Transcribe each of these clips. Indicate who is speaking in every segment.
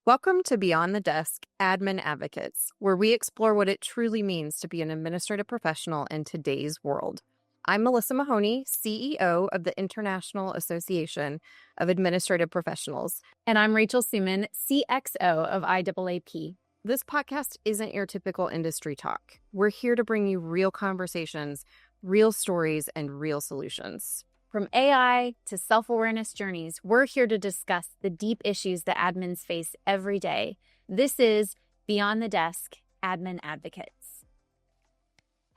Speaker 1: Welcome to Beyond the Desk Admin Advocates, where we explore what it truly means to be an administrative professional in today's world. I'm Melissa Mahoney, CEO of the International Association of Administrative Professionals.
Speaker 2: And I'm Rachel Seaman, CXO of IAAP.
Speaker 1: This podcast isn't your typical industry talk. We're here to bring you real conversations, real stories, and real solutions.
Speaker 2: From AI to self-awareness journeys, we're here to discuss the deep issues that admins face every day. This is Beyond the Desk Admin Advocates.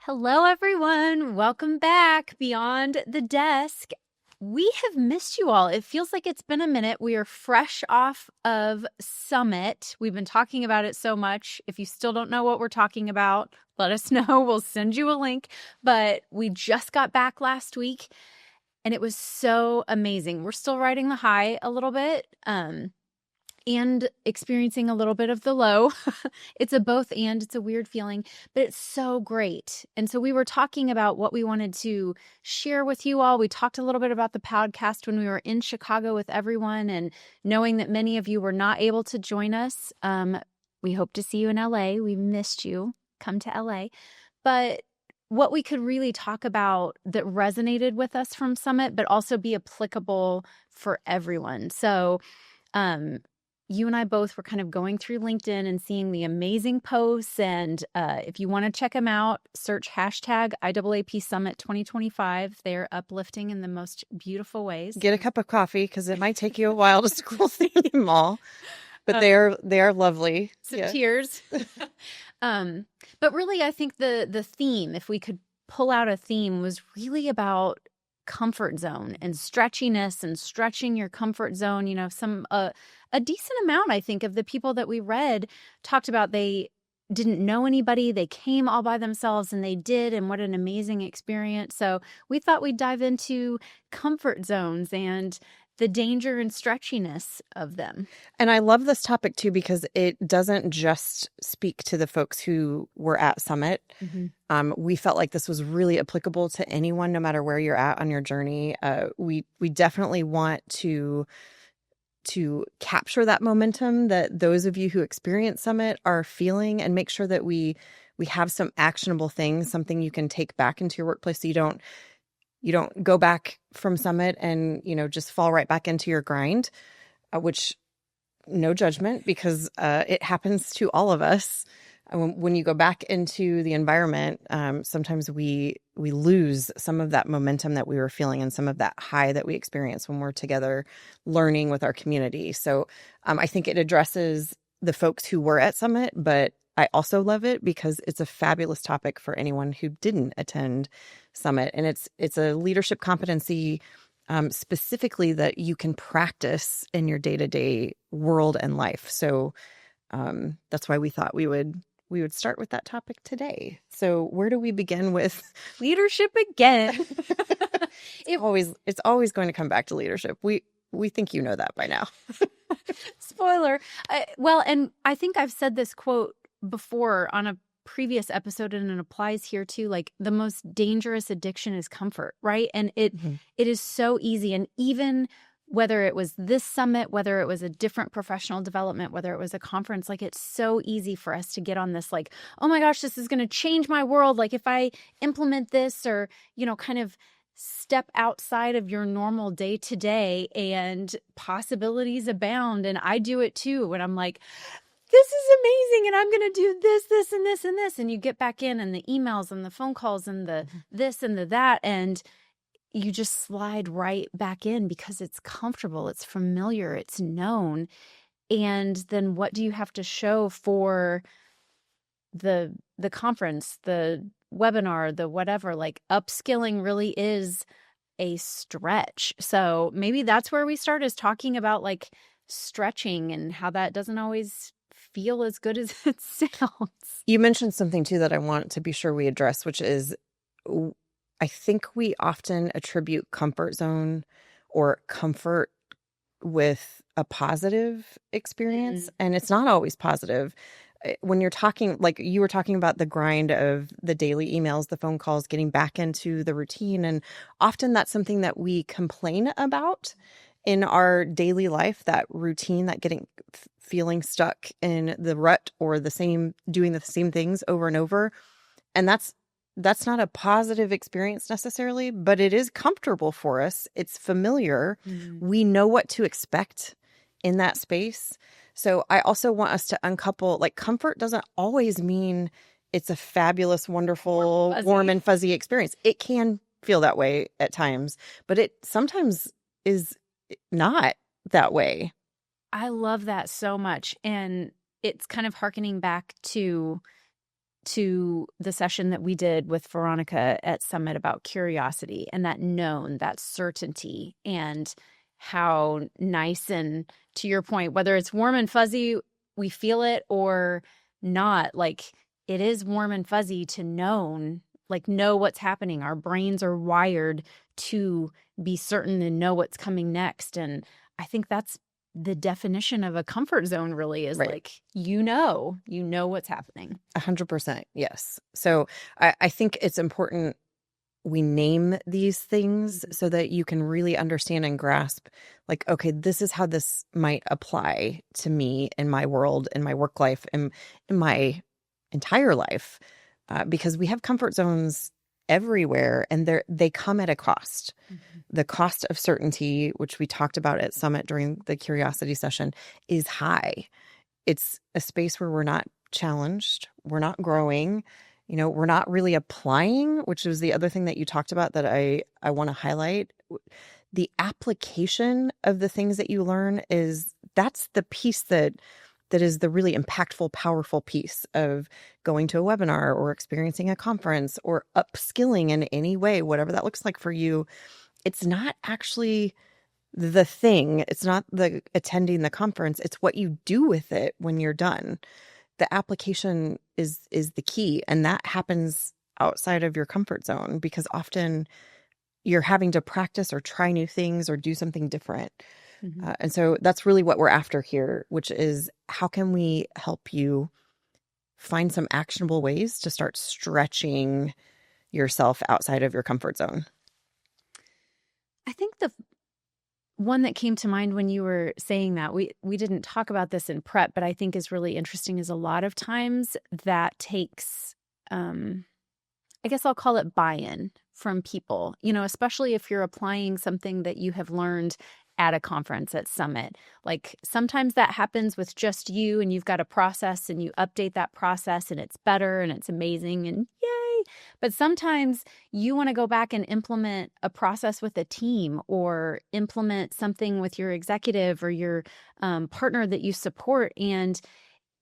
Speaker 2: Hello, everyone. Welcome back Beyond the Desk. We have missed you all. It feels like it's been a minute. We are fresh off of Summit. We've been talking about it so much. If you still don't know what we're talking about, let us know. We'll send you a link. But we just got back last week. And it was so amazing. We're still riding the high a little bit and experiencing a little bit of the low. It's a both and. It's a weird feeling, but it's so great. And so we were talking about what we wanted to share with you all. We talked a little bit about the podcast when we were in Chicago with everyone, and knowing that many of you were not able to join us. We hope to see you in LA. We missed you. Come to LA. But what we could really talk about that resonated with us from Summit, but also be applicable for everyone. So you and I both were kind of going through LinkedIn and seeing the amazing posts. And if you want to check them out, search hashtag IAAP Summit 2025. They're uplifting in the most beautiful ways.
Speaker 1: Get a cup of coffee because it might take you a while to scroll through them all. But they are lovely.
Speaker 2: Some tears. But really, I think the theme, if we could pull out a theme, was really about comfort zone and stretchiness and stretching your comfort zone. You know, a decent amount, I think, of the people that we read talked about they didn't know anybody. They came all by themselves and they did. And what an amazing experience. So we thought we'd dive into comfort zones and the danger and stretchiness of them.
Speaker 1: And I love this topic too, because it doesn't just speak to the folks who were at Summit. Mm-hmm. We felt like this was really applicable to anyone, no matter where you're at on your journey. We definitely want to capture that momentum that those of you who experience Summit are feeling, and make sure that we have some actionable things, something you can take back into your workplace, so you don't go back from Summit and, just fall right back into your grind, which, no judgment, because it happens to all of us. When you go back into the environment, sometimes we lose some of that momentum that we were feeling and some of that high that we experience when we're together learning with our community. So I think it addresses the folks who were at Summit, but I also love it because it's a fabulous topic for anyone who didn't attend Summit. And it's a leadership competency specifically that you can practice in your day-to-day world and life. So that's why we thought we would start with that topic today. So where do we begin with
Speaker 2: leadership again?
Speaker 1: It's always going to come back to leadership. We think you know that by now.
Speaker 2: Spoiler. And I think I've said this quote before on a previous episode, and it applies here too. Like, the most dangerous addiction is comfort, right? And it is so easy. And even whether it was this summit, whether it was a different professional development, whether it was a conference, like, it's so easy for us to get on this, like, oh my gosh, this is going to change my world. Like, if I implement this, or, kind of step outside of your normal day to day, and possibilities abound. And I do it too, when I'm like, this is amazing, and I'm going to do this, this, and this, and this. And you get back in, and the emails and the phone calls and the this and the that, and you just slide right back in because it's comfortable, it's familiar, it's known. And then what do you have to show for the conference, the webinar, the whatever? Like, upskilling really is a stretch. So maybe that's where we start, is talking about like stretching and how that doesn't always feel as good as it sounds.
Speaker 1: You mentioned something too that I want to be sure we address, which is, I think we often attribute comfort zone or comfort with a positive experience, and it's not always positive. When you're talking, like you were talking about the grind of the daily emails, the phone calls, getting back into the routine, and often that's something that we complain about. in our daily life, that routine, that feeling stuck in the rut or doing the same things over and over. And that's not a positive experience necessarily, but it is comfortable for us. It's familiar. We know what to expect in that space. So I also want us to uncouple, like, comfort doesn't always mean it's a fabulous, wonderful, warm and fuzzy experience. It can feel that way at times, but it sometimes is not that way.
Speaker 2: I love that so much. And it's kind of hearkening back to the session that we did with Veronica at Summit about curiosity and that known, that certainty, and how nice, and to your point, whether it's warm and fuzzy, we feel it or not, like, it is warm and fuzzy to know what's happening. Our brains are wired to be certain and know what's coming next. And I think that's the definition of a comfort zone, really, is
Speaker 1: right.
Speaker 2: like, you know what's happening.
Speaker 1: 100%. Yes. So I think it's important we name these things so that you can really understand and grasp, like, okay, this is how this might apply to me in my world, in my work life, in my entire life, because we have comfort zones everywhere, and they come at a cost. The cost of certainty, which we talked about at Summit during the curiosity session, is high. It's a space where we're not challenged, we're not growing, we're not really applying, which is the other thing that you talked about that I want to highlight. The application of the things that you learn that's the piece that is the really impactful, powerful piece of going to a webinar or experiencing a conference or upskilling in any way, whatever that looks like for you. It's not actually the thing. It's not the attending the conference. It's what you do with it when you're done. The application is the key. And that happens outside of your comfort zone, because often you're having to practice or try new things or do something different. And so that's really what we're after here, which is, how can we help you find some actionable ways to start stretching yourself outside of your comfort zone?
Speaker 2: I think the one that came to mind when you were saying that, we didn't talk about this in prep, but I think is really interesting, is a lot of times that takes, I guess I'll call it buy-in from people, especially if you're applying something that you have learned at a conference, at Summit. Like, sometimes that happens with just you, and you've got a process and you update that process and it's better and it's amazing and yay. But sometimes you want to go back and implement a process with a team, or implement something with your executive or your partner that you support. And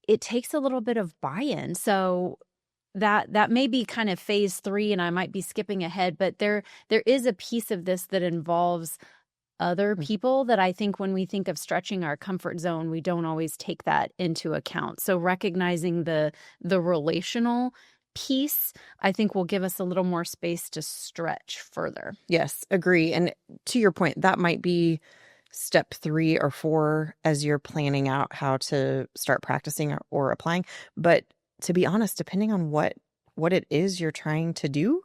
Speaker 2: it takes a little bit of buy-in. So that may be kind of phase 3, and I might be skipping ahead, but there is a piece of this that involves other people that I think when we think of stretching our comfort zone, we don't always take that into account. So recognizing the relational piece, I think, will give us a little more space to stretch further.
Speaker 1: Yes, agree. And to your point, that might be step 3 or 4 as you're planning out how to start practicing or applying. But to be honest, depending on what it is you're trying to do,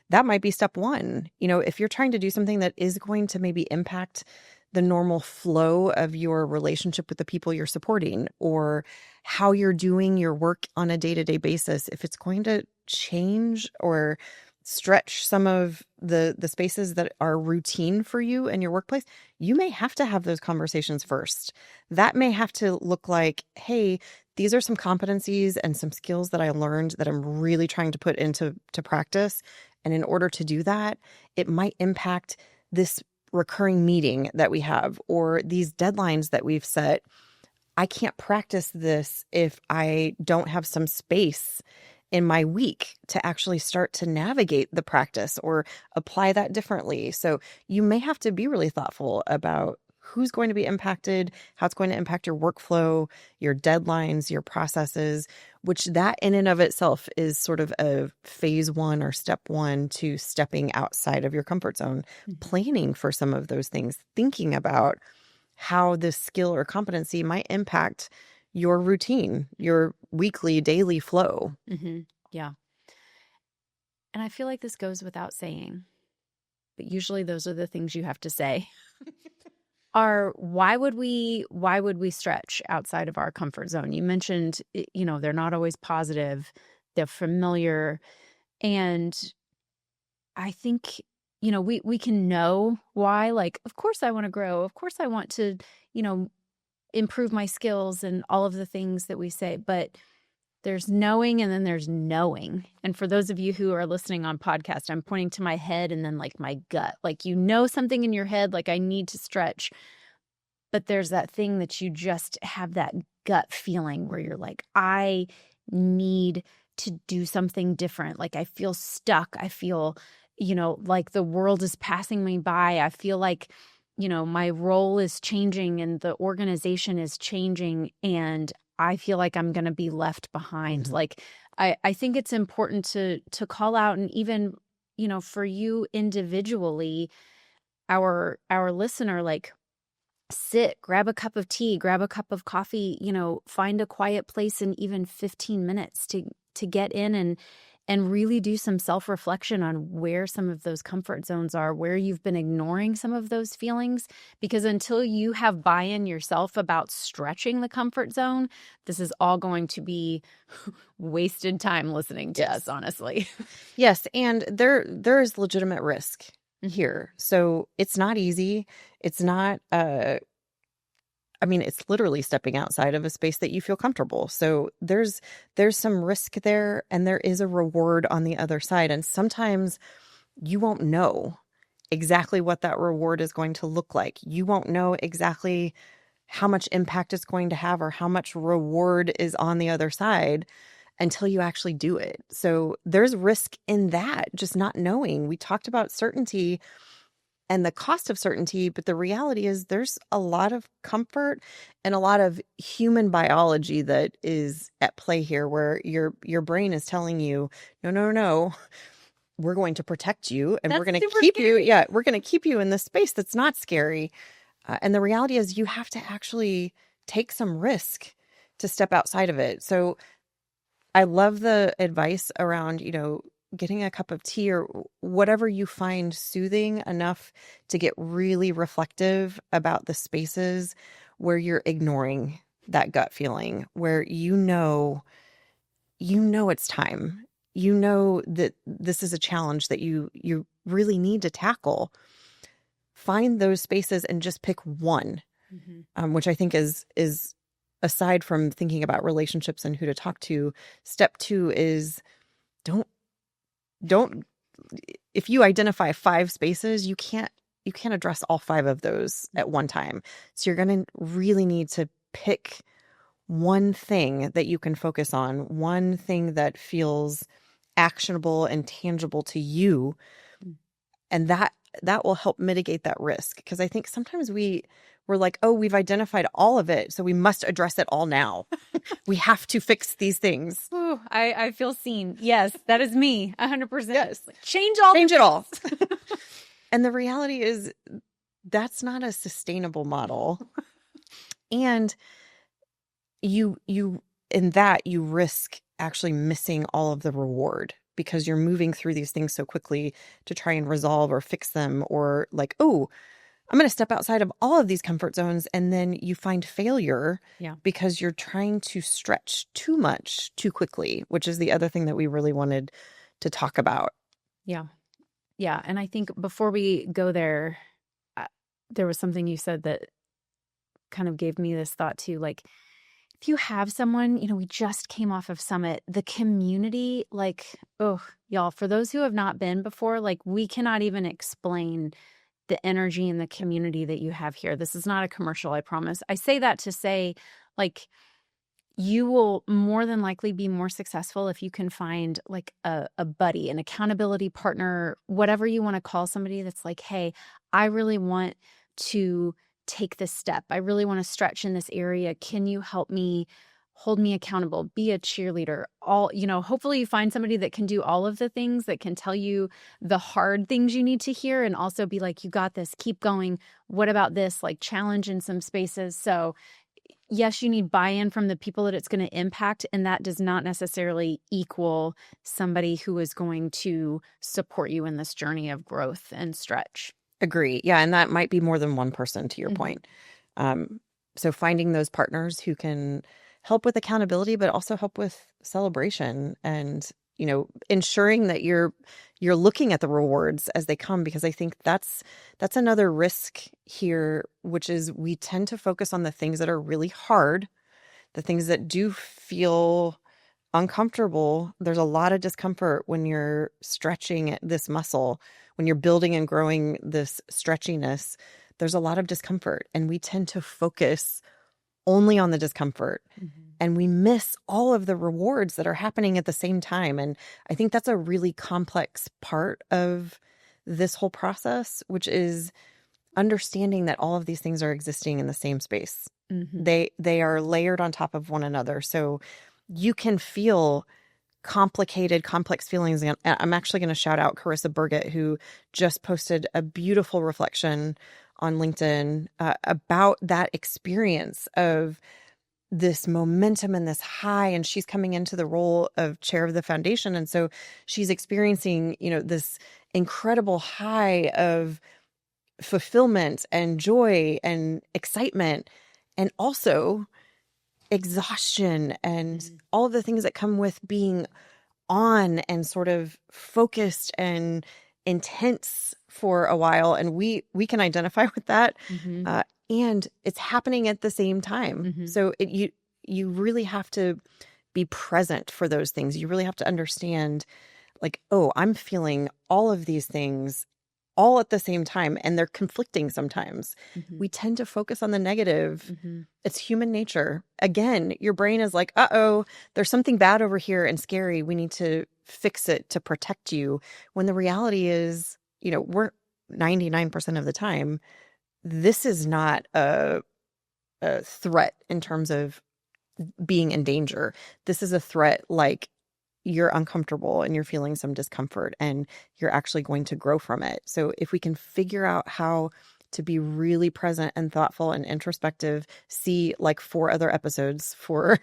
Speaker 1: that might be step 1. If you're trying to do something that is going to maybe impact the normal flow of your relationship with the people you're supporting, or how you're doing your work on a day-to-day basis, if it's going to change or stretch some of the spaces that are routine for you in your workplace, you may have to have those conversations first. That may have to look like, hey, these are some competencies and some skills that I learned that I'm really trying to put into practice. And in order to do that, it might impact this recurring meeting that we have, or these deadlines that we've set. I can't practice this if I don't have some space in my week to actually start to navigate the practice or apply that differently. So you may have to be really thoughtful about who's going to be impacted, how it's going to impact your workflow, your deadlines, your processes, which that in and of itself is sort of a phase 1 or step 1 to stepping outside of your comfort zone, planning for some of those things, thinking about how this skill or competency might impact your routine, your weekly, daily flow.
Speaker 2: Yeah. And I feel like this goes without saying, but usually those are the things you have to say. are why would we stretch outside of our comfort zone? You mentioned, they're not always positive, they're familiar. And I think, we can know why, like, of course I want to grow. Of course I want to, improve my skills and all of the things that we say, but there's knowing and then there's knowing. And for those of you who are listening on podcast, I'm pointing to my head and then like my gut, like, something in your head, like I need to stretch. But there's that thing that you just have that gut feeling where you're like, I need to do something different. Like I feel stuck. I feel, like the world is passing me by. I feel like, my role is changing and the organization is changing and I feel like I'm going to be left behind. Mm-hmm. Like I think it's important to call out, and even, for you individually, our listener, like, sit, grab a cup of tea, grab a cup of coffee, find a quiet place in even 15 minutes to get in and really do some self-reflection on where some of those comfort zones are, where you've been ignoring some of those feelings. Because until you have buy-in yourself about stretching the comfort zone, this is all going to be wasted time listening to us, honestly.
Speaker 1: Yes, and there is legitimate risk here. So it's not easy. It's not it's literally stepping outside of a space that you feel comfortable. So there's some risk there, and there is a reward on the other side. And sometimes you won't know exactly what that reward is going to look like. You won't know exactly how much impact it's going to have or how much reward is on the other side until you actually do it. So there's risk in that, just not knowing. We talked about certainty and the cost of certainty, but the reality is there's a lot of comfort and a lot of human biology that is at play here, where your brain is telling you, no, we're going to protect you and we're going to keep you. Yeah, we're going to keep you in this space that's not scary. And the reality is you have to actually take some risk to step outside of it. So I love the advice around, getting a cup of tea or whatever you find soothing enough to get really reflective about the spaces where you're ignoring that gut feeling, where it's time. You know that this is a challenge that you really need to tackle. Find those spaces and just pick one, which I think is aside from thinking about relationships and who to talk to. Step 2 is don't if you identify 5 spaces, you can't address all 5 of those at one time. So you're going to really need to pick one thing that you can focus on, one thing that feels actionable and tangible to you. And that will help mitigate that risk. Because I think sometimes we're like, oh, we've identified all of it, so we must address it all now. We have to fix these things.
Speaker 2: Ooh, I feel seen. Yes, that is me. 100%.
Speaker 1: Yes.
Speaker 2: Change
Speaker 1: it all. And the reality is that's not a sustainable model. And you in that you risk actually missing all of the reward, because you're moving through these things so quickly to try and resolve or fix them, or like, oh, I'm going to step outside of all of these comfort zones. And then you find failure because you're trying to stretch too much too quickly, which is the other thing that we really wanted to talk about.
Speaker 2: Yeah. Yeah. And I think before we go there, there was something you said that kind of gave me this thought too. Like, if you have someone, we just came off of Summit, the community, like, oh, y'all, for those who have not been before, like, we cannot even explain the energy and the community that you have here. This is not a commercial, I promise. I say that to say, like, you will more than likely be more successful if you can find like a buddy, an accountability partner, whatever you want to call somebody that's like, hey, I really want to take this step. I really want to stretch in this area. Can you help me, hold me accountable, be a cheerleader? Hopefully you find somebody that can do all of the things, that can tell you the hard things you need to hear and also be like, you got this, keep going. What about this? Like, challenge in some spaces. So yes, you need buy-in from the people that it's going to impact. And that does not necessarily equal somebody who is going to support you in this journey of growth and stretch.
Speaker 1: Agree. Yeah. And that might be more than one person, to your point. So finding those partners who can help with accountability, but also help with celebration, and, ensuring that you're looking at the rewards as they come, because I think that's another risk here, which is we tend to focus on the things that are really hard, the things that do feel uncomfortable. There's a lot of discomfort when you're stretching this muscle, when you're building and growing this stretchiness. There's a lot of discomfort, and we tend to focus only on the discomfort, and we miss all of the rewards that are happening at the same time. And I think that's a really complex part of this whole process, which is understanding that all of these things are existing in the same space. They are layered on top of one another. So you can feel complex feelings. And I'm actually going to shout out Carissa Burgett, who just posted a beautiful reflection on LinkedIn about that experience of this momentum and this high. And she's coming into the role of chair of the foundation. And so she's experiencing, this incredible high of fulfillment and joy and excitement, and also exhaustion and all of the things that come with being on and sort of focused and intense for a while. And we can identify with that. And it's happening at the same time. So you really have to be present for those things. You really have to understand, like, oh, I'm feeling all of these things all at the same time, and they're conflicting sometimes. We tend to focus on the negative. It's human nature. Again, your brain is like, uh-oh, there's something bad over here and scary. We need to fix it to protect you. When the reality is, we're 99% of the time, this is not a threat in terms of being in danger. This is a threat like you're uncomfortable and you're feeling some discomfort, and you're actually going to grow from it. So if we can figure out how to be really present and thoughtful and introspective, see like 4 other episodes for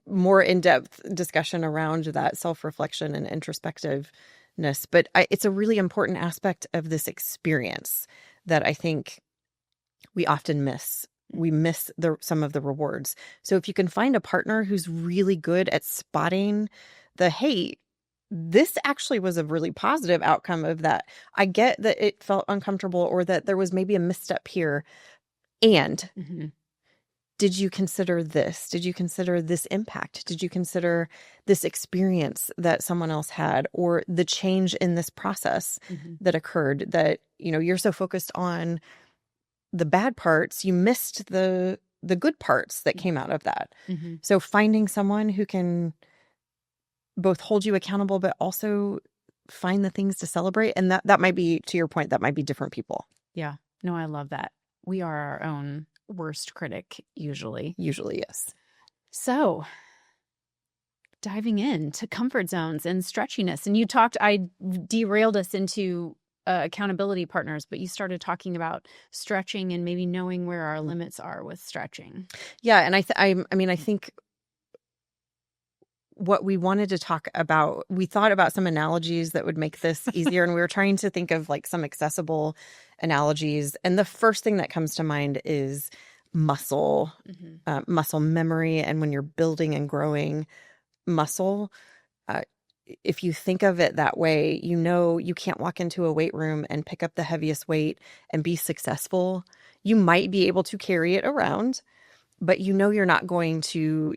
Speaker 1: more in-depth discussion around that self-reflection and introspectiveness. But it's a really important aspect of this experience that I think we often miss. We miss some of the rewards. So if you can find a partner who's really good at spotting hey, this actually was a really positive outcome of that. I get that it felt uncomfortable, or that there was maybe a misstep here. And did you consider this? Did you consider this impact? Did you consider this experience that someone else had, or the change in this process that occurred, that, you're so focused on the bad parts, you missed the good parts that came out of that. So finding someone who can both hold you accountable, but also find the things to celebrate. And that might be, to your point, that might be different people.
Speaker 3: Yeah. No, I love that. We are our own worst critic, usually.
Speaker 1: Usually, yes.
Speaker 3: So diving into comfort zones and stretchiness. And I derailed us into accountability partners, but you started talking about stretching and maybe knowing where our limits are with stretching.
Speaker 1: Yeah. And I think what we wanted to talk about, we thought about some analogies that would make this easier. And we were trying to think of like some accessible analogies. And the first thing that comes to mind is muscle, muscle memory. And when you're building and growing muscle, if you think of it that way, you can't walk into a weight room and pick up the heaviest weight and be successful. You might be able to carry it around, but you're not going to,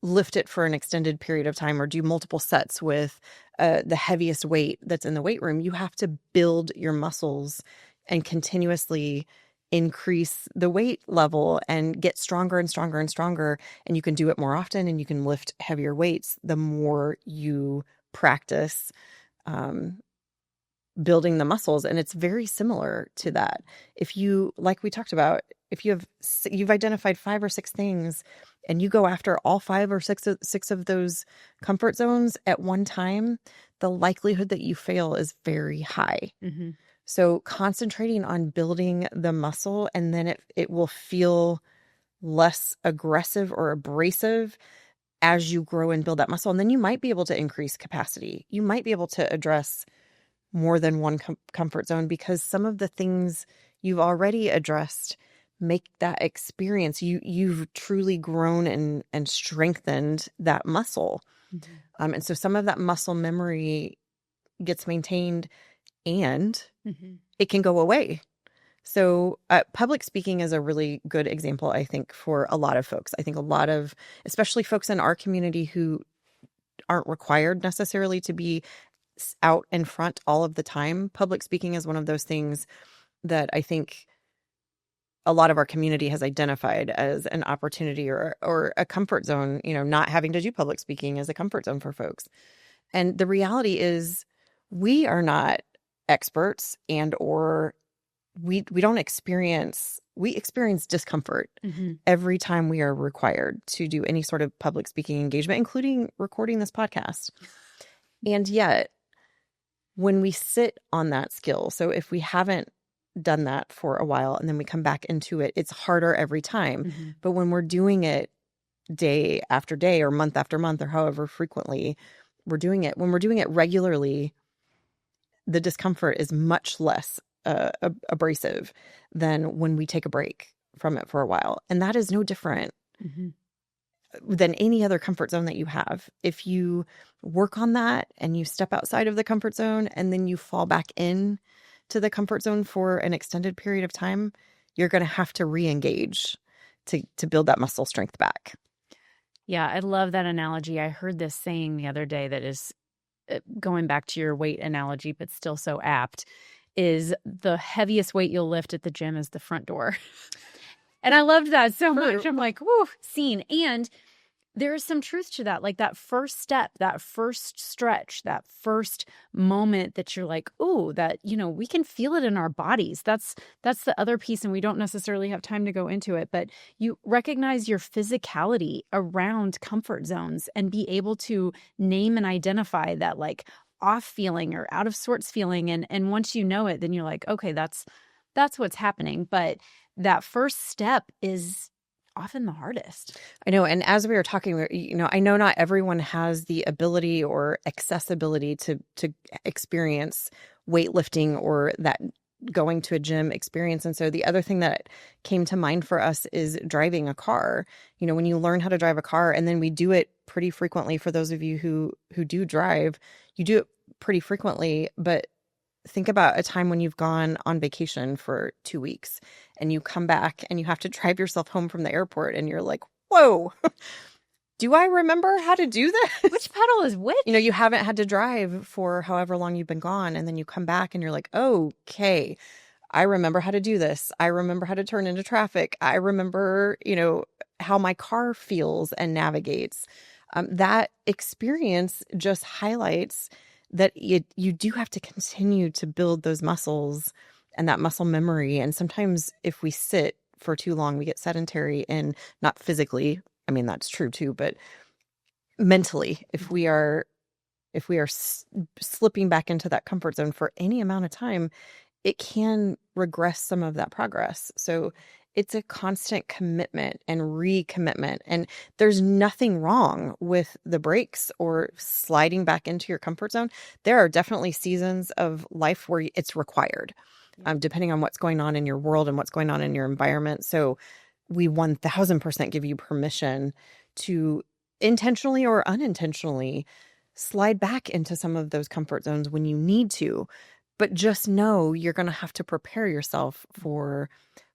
Speaker 1: lift it for an extended period of time or do multiple sets with the heaviest weight that's in the weight room. You have to build your muscles and continuously increase the weight level and get stronger and stronger and stronger. And you can do it more often and you can lift heavier weights the more you practice building the muscles. And it's very similar to that. If you, like we talked about, if you've identified 5 or 6 things and you go after all 5 or 6 of those comfort zones at one time, the likelihood that you fail is very high. So concentrating on building the muscle, and then it will feel less aggressive or abrasive as you grow and build that muscle. And then you might be able to increase capacity. You might be able to address more than one comfort zone, because some of the things you've already addressed make that experience, you've truly grown and strengthened that muscle.
Speaker 3: Mm-hmm.
Speaker 1: And so some of that muscle memory gets maintained, and it can go away. So public speaking is a really good example, I think, for a lot of folks. I think a lot of, especially folks in our community who aren't required necessarily to be out in front all of the time. Public speaking is one of those things that I think a lot of our community has identified as an opportunity or a comfort zone. Not having to do public speaking is a comfort zone for folks. And the reality is we are not experts, or we experience discomfort every time we are required to do any sort of public speaking engagement, including recording this podcast. And yet, when we sit on that skill, so if we haven't done that for a while and then we come back into it, it's harder every time. But when we're doing it day after day or month after month or however frequently we're doing it, when we're doing it regularly, the discomfort is much less abrasive than when we take a break from it for a while. And that is no different than any other comfort zone that you have. If you work on that and you step outside of the comfort zone and then you fall back in to the comfort zone for an extended period of time, you're going to have to re-engage to build that muscle strength back.
Speaker 3: Yeah, I love that analogy. I heard this saying the other day that is going back to your weight analogy, but still so apt, is the heaviest weight you'll lift at the gym is the front door. And I loved that so much. I'm like, whoo, seen. And there is some truth to that. Like that first step, that first stretch, that first moment that you're like, ooh, that, we can feel it in our bodies. That's the other piece. And we don't necessarily have time to go into it, but you recognize your physicality around comfort zones and be able to name and identify that like off feeling or out of sorts feeling. And once you know it, then you're like, okay, that's what's happening. But that first step is often the hardest.
Speaker 1: I know. And as we were talking, I know not everyone has the ability or accessibility to experience weightlifting or that going to a gym experience. And so the other thing that came to mind for us is driving a car. When you learn how to drive a car, and then we do it pretty frequently, for those of you who do drive, you do it pretty frequently, but think about a time when you've gone on vacation for 2 weeks and you come back and you have to drive yourself home from the airport and you're like, whoa, do I remember how to do this?
Speaker 3: Which pedal is which?
Speaker 1: You haven't had to drive for however long you've been gone. And then you come back and you're like, okay, I remember how to do this. I remember how to turn into traffic. I remember, how my car feels and navigates. That experience just highlights that you do have to continue to build those muscles and that muscle memory. And sometimes if we sit for too long, we get sedentary, and not physically. I mean, that's true too, but mentally, if we are slipping back into that comfort zone for any amount of time, it can regress some of that progress. So it's a constant commitment and recommitment. And there's nothing wrong with the breaks or sliding back into your comfort zone. There are definitely seasons of life where it's required, depending on what's going on in your world and what's going on in your environment. So we 1000% give you permission to intentionally or unintentionally slide back into some of those comfort zones when you need to. But just know you're going to have to prepare yourself for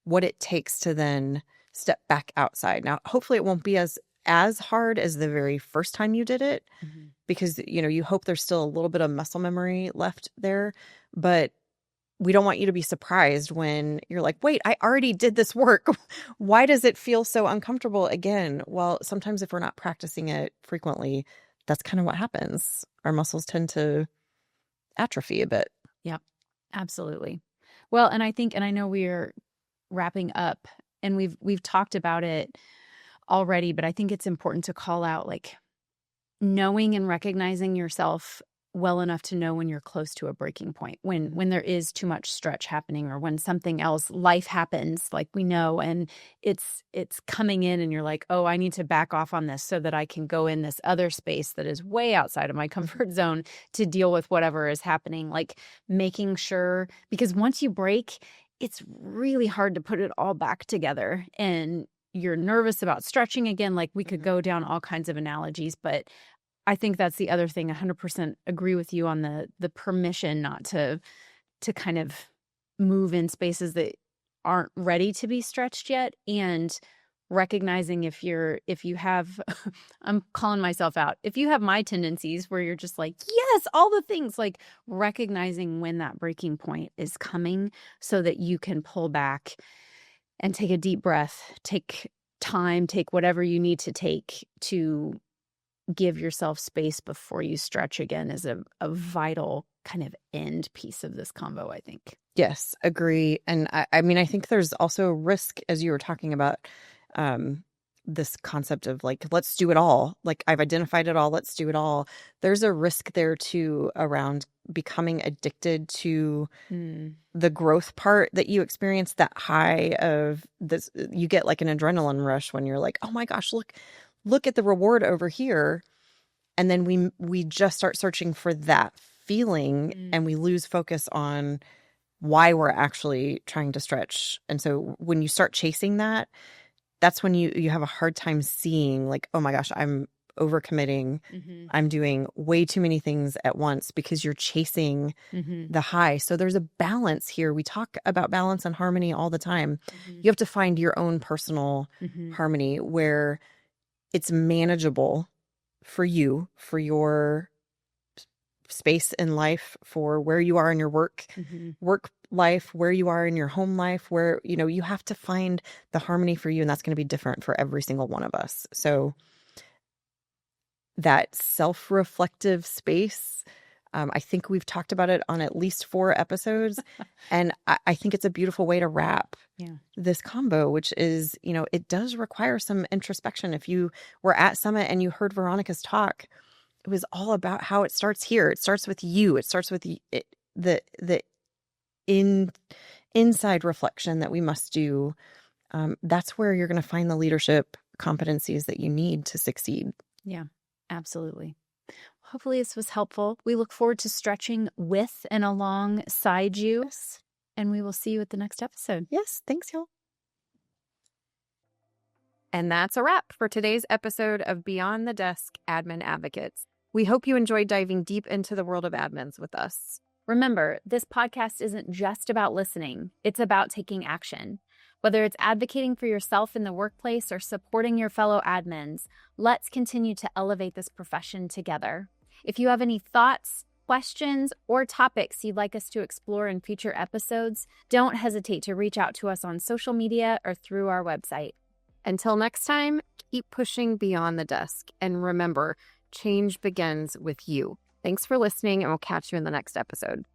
Speaker 1: what it takes to then step back outside. Now, hopefully it won't be as hard as the very first time you did it, because, you hope there's still a little bit of muscle memory left there. But we don't want you to be surprised when you're like, wait, I already did this work. Why does it feel so uncomfortable again? Well, sometimes if we're not practicing it frequently, that's kind of what happens. Our muscles tend to atrophy a bit.
Speaker 3: Yeah, absolutely. Well, and I know we're wrapping up, and we've talked about it already, but I think it's important to call out, like, knowing and recognizing yourself well enough to know when you're close to a breaking point, when there is too much stretch happening, or when something else, life happens, like we know, and it's coming in and you're like, oh, I need to back off on this so that I can go in this other space that is way outside of my comfort zone to deal with whatever is happening. Like making sure, because once you break, it's really hard to put it all back together, and you're nervous about stretching again. Like we could go down all kinds of analogies, but I think that's the other thing. 100% agree with you on the permission not to kind of move in spaces that aren't ready to be stretched yet, and recognizing if you have, I'm calling myself out, if you have my tendencies where you're just like, yes, all the things, like recognizing when that breaking point is coming so that you can pull back and take a deep breath, take time, take whatever you need to take to give yourself space before you stretch again is a vital kind of end piece of this combo, I think.
Speaker 1: Yes, agree. And I mean, I think there's also risk, as you were talking about, this concept of like, let's do it all. Like I've identified it all. Let's do it all. There's a risk there too around becoming addicted to the growth part that you experience, that high of this. You get like an adrenaline rush when you're like, oh my gosh, look at the reward over here. And then we just start searching for that feeling and we lose focus on why we're actually trying to stretch. And so when you start chasing that, that's when you have a hard time seeing like, oh my gosh, I'm overcommitting. I'm doing way too many things at once because you're chasing the high. So there's a balance here. We talk about balance and harmony all the time. You have to find your own personal harmony where it's manageable for you, for your space in life, for where you are in your work life, where you are in your home life, where, you have to find the harmony for you. And that's going to be different for every single one of us. So that self-reflective space, I think we've talked about it on at least 4 episodes. And I think it's a beautiful way to wrap this combo, which is, it does require some introspection. If you were at Summit and you heard Veronica's talk, it was all about how it starts here. It starts with you. It starts with the inside reflection that we must do. That's where you're going to find the leadership competencies that you need to succeed.
Speaker 3: Yeah, absolutely. Hopefully this was helpful. We look forward to stretching with and alongside you.
Speaker 1: Yes.
Speaker 3: And we will see you at the next episode.
Speaker 1: Yes. Thanks, y'all.
Speaker 4: And that's a wrap for today's episode of Beyond the Desk Admin Advocates. We hope you enjoyed diving deep into the world of admins with us.
Speaker 2: Remember, this podcast isn't just about listening. It's about taking action. Whether it's advocating for yourself in the workplace or supporting your fellow admins, let's continue to elevate this profession together. If you have any thoughts, questions, or topics you'd like us to explore in future episodes, don't hesitate to reach out to us on social media or through our website.
Speaker 4: Until next time, keep pushing beyond the desk. And remember, change begins with you. Thanks for listening, and we'll catch you in the next episode.